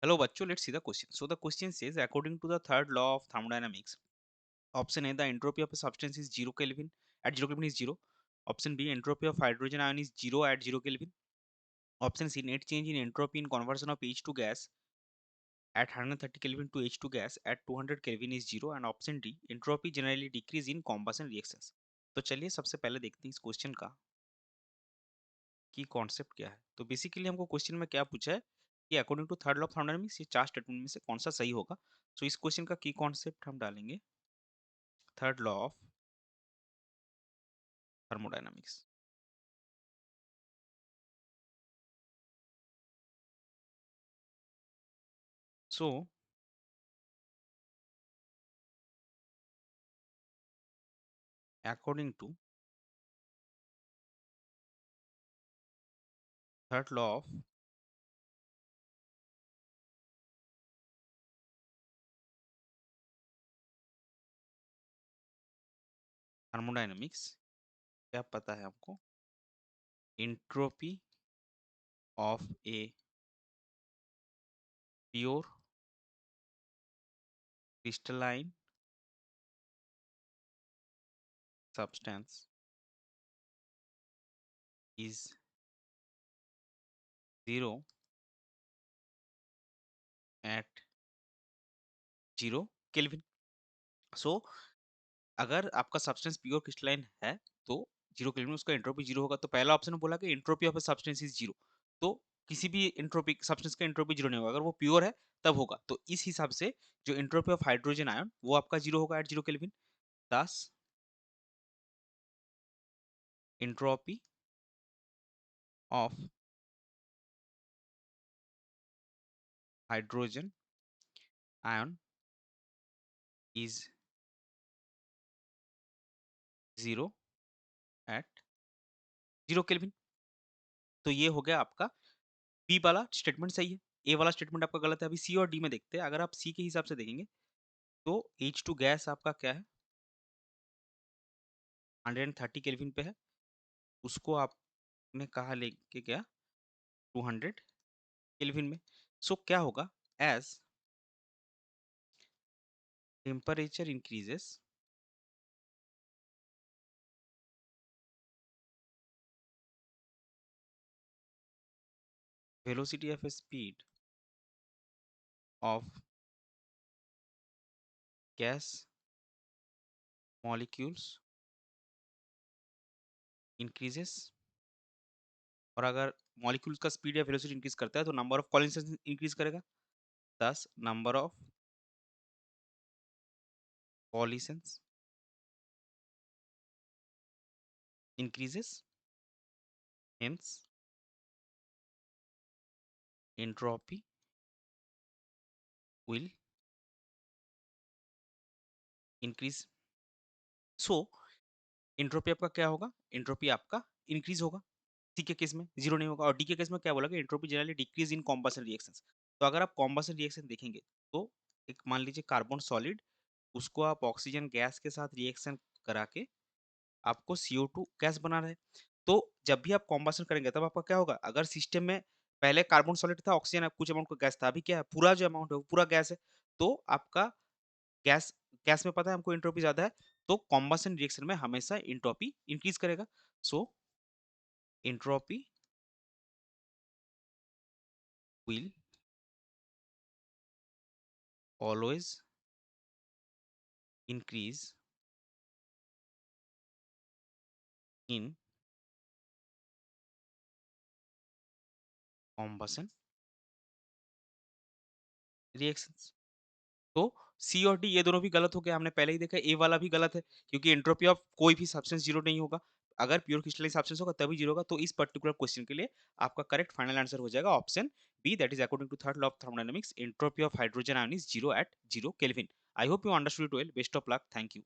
Hello बच्चों, let's see the question. So the question says, according to the third law of thermodynamics, option A, the entropy of a substance is 0 Kelvin. At 0 Kelvin is 0. Option B, entropy of hydrogen ion is 0 at 0 Kelvin. Option C, net change in entropy in conversion of H to gas at 130 Kelvin to H2 gas at 200 Kelvin is 0. And option D, entropy generally decrease in combustion reactions. तो चलिए सबसे पहले देखते हैं इस question का कि concept क्या है। तो बेसिकली हमको क्वेश्चन में क्या पूछा है कि according to third law of thermodynamics ये चार स्टेटमेंट में से कौन सा सही होगा। तो इस क्वेश्चन का की कॉन्सेप्ट हम डालेंगे third law of thermodynamics. So according to third law of thermodynamics, क्या पता है हमको, entropy of a pure crystalline substance is 0 at 0 Kelvin. So अगर आपका सब्सटेंस प्योर क्रिस्टलाइन है तो 0 केल्विन उसका एंट्रोपी 0 होगा। तो पहला ऑप्शन में बोला कि entropy of a substance is 0। तो किसी भी एंट्रोपी सब्सटेंस का एंट्रोपी 0 नहीं होगा, अगर वो प्योर है तब होगा। तो इस हिसाब से जो एंट्रोपी ऑफ हाइड्रोजन आयन वो आपका 0 होगा at 0 kelvin. Thus entropy of hydrogen ion is 0 at 0 kelvin. तो ये हो गया आपका बी वाला स्टेटमेंट सही है, ए वाला स्टेटमेंट आपका गलत है। अभी सी और डी में देखते हैं। अगर आप सी के हिसाब से देखेंगे तो H2 गैस आपका क्या है, 130 केल्विन पे है। उसको आपने कहा लेके गया 200 केल्विन में। सो क्या होगा, as temperature increases velocity of a speed of gas molecules increases। और अगर मॉलिक्यूल्स का स्पीड या वेलोसिटी इंक्रीज करता है तो नंबर ऑफ कॉलिजन्स इंक्रीज करेगा। दस number of collisions increases, hence entropy will increase। So entropy आपका क्या होगा, एंट्रोपी आपका इंक्रीज होगा। सी के केस में जीरो नहीं होगा। और डी के केस में क्या बोला कि entropy generally decrease in combustion reactions. तो अगर आप कॉम्बसन रिएक्शन देखेंगे तो एक मान लीजिए कार्बन सॉलिड, उसको आप ऑक्सीजन गैस के साथ रिएक्शन करा के आपको CO2 गैस बना रहे हैं। तो जब भी आप कॉम्बसन करेंगे तब आपका क्या होगा, अगर सिस्टम में पहले कार्बन सॉलिड था, ऑक्सीजन कुछ अमाउंट का गैस था, अभी क्या है पूरा जो अमाउंट है वो पूरा गैस है। तो आपका गैस गैस में पता है हमको एंट्रोपी ज्यादा है, तो कॉम्बसन रिएक्शन में हमेशा एंट्रोपी इंक्रीज करेगा। सो entropy will always increase in combustion reactions। तो सी और डी ये दोनों भी गलत हो गए, हमने पहले ही देखा। ए वाला भी गलत है क्योंकि एंट्रोपी ऑफ कोई भी सब्सटेंस जीरो नहीं होगा। अगर प्योर क्रिस्टलाइन सब्सटेंस होगा तभी जीरो होगा। तो इस पर्टिकुलर क्वेश्चन के लिए आपका करेक्ट फाइनल आंसर हो जाएगा option B, that is according to third law of thermodynamics, entropy of hydrogen ion is zero at 0 kelvin. I hope you understood it well. Best of luck, thank you.